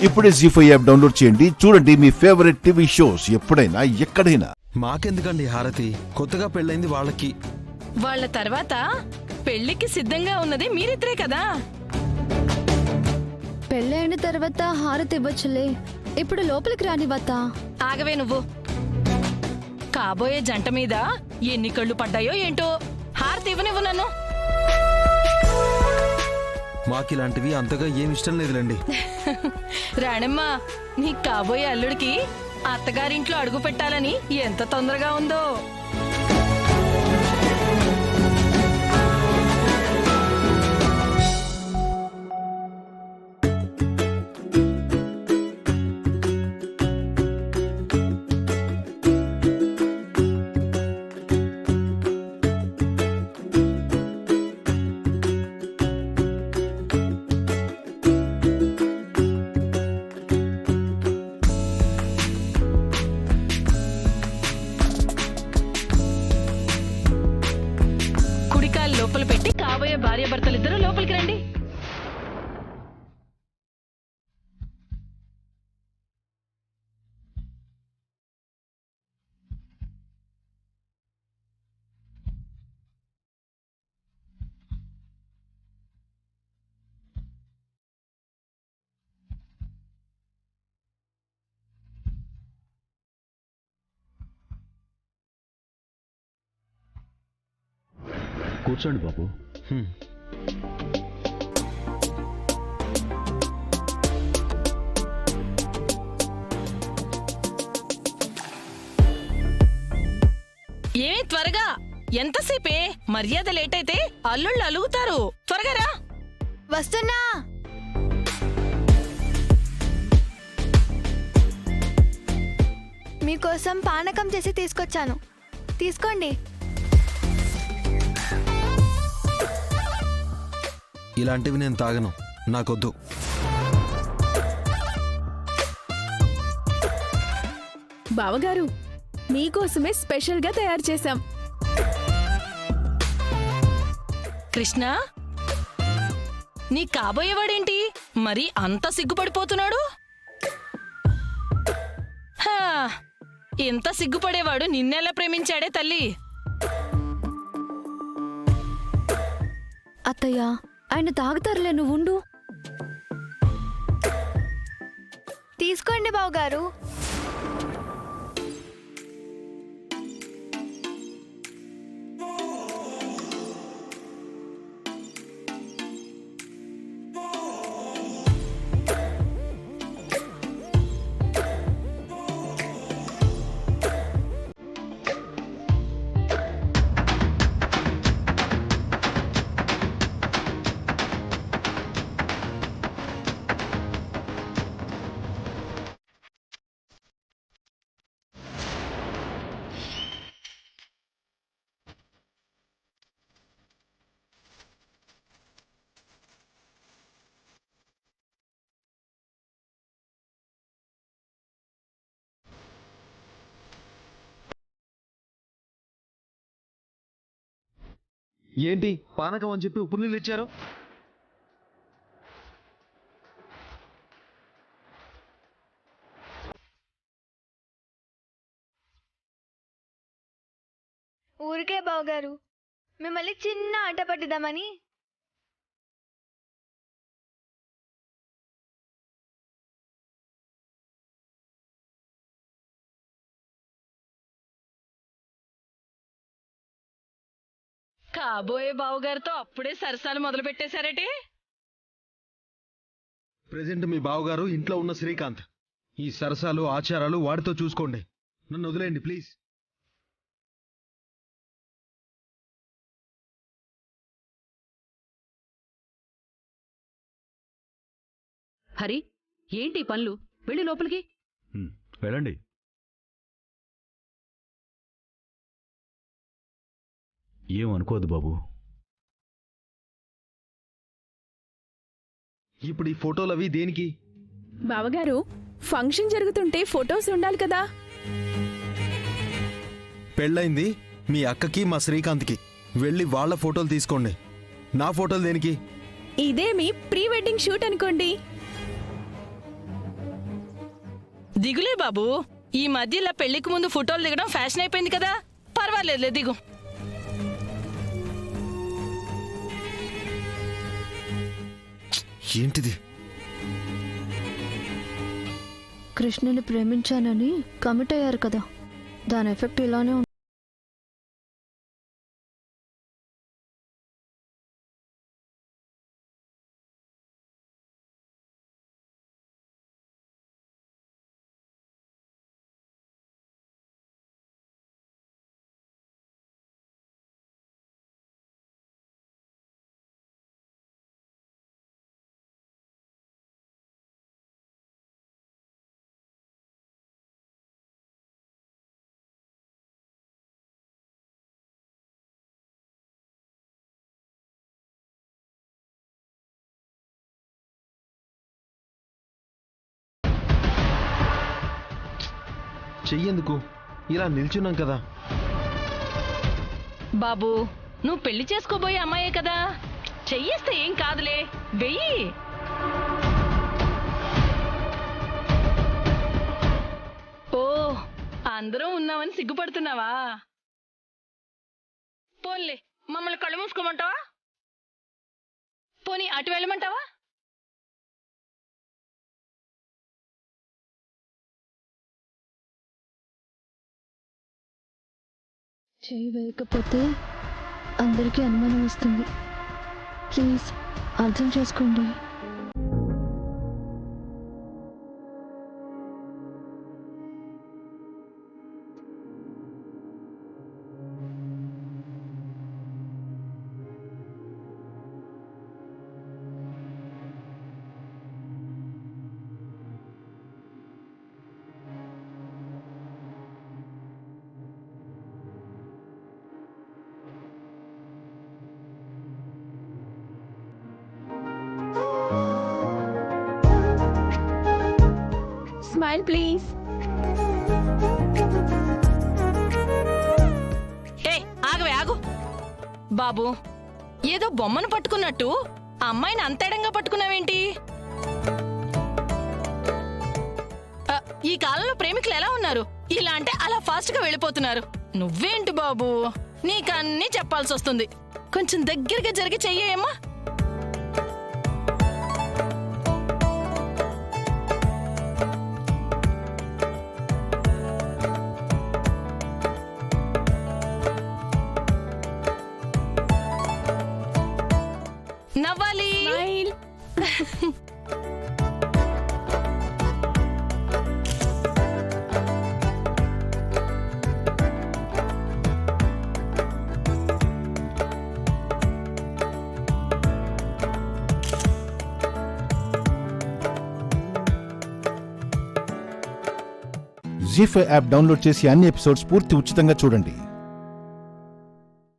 ఇప్పుడే జీ5 app download చేయండి. చూడండి మీ ఫేవరెట్ టీవీ షోస్ ఎప్పుడైనా ఎక్కడైనా. మాకెందుకండి హారతి? కొత్తగా పెళ్ళైంది వాళ్ళకి. వాళ్ళ తర్వాత పెళ్లికి సిద్ధంగా ఉన్నది మీరిద్దరే కదా. పెళ్ళైన తర్వాత హారతి ఇవ్వచ్చులే, ఇప్పుడు లోపలికి రానివత్తా. ఆగవే నువ్వు. కాబోయే జంట మీద ఎన్ని కళ్ళు పడ్డాయో ఏంటో. హారతి ఇవ్వనివ్వు నన్ను. మాకిలాంటివి అంతగా ఏమి ఇష్టం లేదులేండి. రాణమ్మ, నీ కాబోయే అల్లుడికి అత్తగారింట్లో అడుగు పెట్టాలని ఎంత తొందరగా ఉందో. లోపల పెట్టి కాబోయే భార్య భర్తలిద్దరూ లోపలికి రండి. కూర్చోండి బాబు. ఏమి త్వరగా, ఎంతసేపే? మర్యాద లేట్ అయితే అల్లుళ్ళు అలుగుతారు. త్వరగా రా. వస్తున్నా. మీకోసం పానకం చేసి తీసుకొచ్చాను, తీసుకోండి. ఇలాంటివి నేను తాగను, నాకొద్దు. బావగారు, మీకోసమే స్పెషల్ గా తయారు చేశాం. కృష్ణ, నీ కాబోయేవాడేంటి మరి అంత సిగ్గుపడిపోతున్నాడు? హా, ఇంత సిగ్గుపడేవాడు నిన్నెలా ప్రేమించాడే తల్లి? అత్తయ్య, ఆయన తాగుతారులే, నువ్వు ఉండు. తీసుకోండి బావగారు. ఏంటి పానకం అని చెప్పి ఉప్పు నీళ్ళు ఇచ్చారు? ఊరికే బావగారు, మిమ్మల్ని చిన్న ఆట పట్టిద్దామని. కాబోయే బావగారితో అప్పుడే సరసాలు మొదలు పెట్టేశారటే? ప్రెజెంట్ మీ బావగారు ఇంట్లో ఉన్న శ్రీకాంత్. ఈ సరసాలు ఆచారాలు వాడితో చూసుకోండి, నన్ను వదిలేయండి ప్లీజ్. హరి, ఏంటి పనులు? వెళ్ళి లోపలికి. వెళ్ళండి. ఏమనుకోదు బాబు. ఇప్పుడు ఈ ఫోటోలు అవి దేనికి? బావగారు, ఫంక్షన్ జరుగుతుంటే ఫొటోస్ ఉండాలి కదా. పెళ్ళైంది మీ అక్కకి మా శ్రీకాంత్కి, వెళ్ళి వాళ్ళ ఫోటోలు తీసుకోండి. నా ఫోటోలు దేనికి? ఇదే మీ ప్రీ వెడ్డింగ్ షూట్ అనుకోండి. దిగులే బాబు. ఈ మధ్య ఇలా పెళ్లికి ముందు ఫోటోలు దిగడం ఫ్యాషన్ అయిపోయింది కదా. పర్వాలేదులే, దిగు. ఏంటిది? కృష్ణుని ప్రేమించానని కమిట్ అయ్యారు కదా, దాని ఎఫెక్ట్ ఇలానే ఉంది. చెయ్యేందుకు? ఇలా నిల్చున్నాం కదా. బాబు, నువ్వు పెళ్లి చేసుకోబోయే అమ్మాయే కదా, చెయ్యేస్తే ఏం కాదులే, వెయ్యి. ఓ, అందరం ఉన్నామని సిగ్గుపడుతున్నావా? పోన్లే, మమ్మల్ని కళ్ళు మూసుకోమంటావా? పోనీ అటు వెళ్ళమంటావా? చేయి వేయకపోతే అందరికీ అనుమానం వస్తుంది. ప్లీజ్ అర్థం చేసుకోండి. Smile please. ఏ, ఆగవే, ఆగు. బాబు, ఏదో బొమ్మను పట్టుకున్నట్టు ఆ అమ్మాయిని అంతేడంగా పట్టుకున్నావేంటి? ఈ కాలంలో ప్రేమికులు ఎలా ఉన్నారు? ఇలా అంటే అలా ఫాస్ట్ గా వెళ్ళిపోతున్నారు. నువ్వేంటి బాబు, నీకన్నీ చెప్పాల్సి వస్తుంది. కొంచెం దగ్గరగా జరిగి చెయ్యేమ్మా. నవ్వాలి. స్మైల్. జీ5 యాప్ డౌన్లోడ్ చేసి అన్ని ఎపిసోడ్స్ పూర్తి ఉచితంగా చూడండి.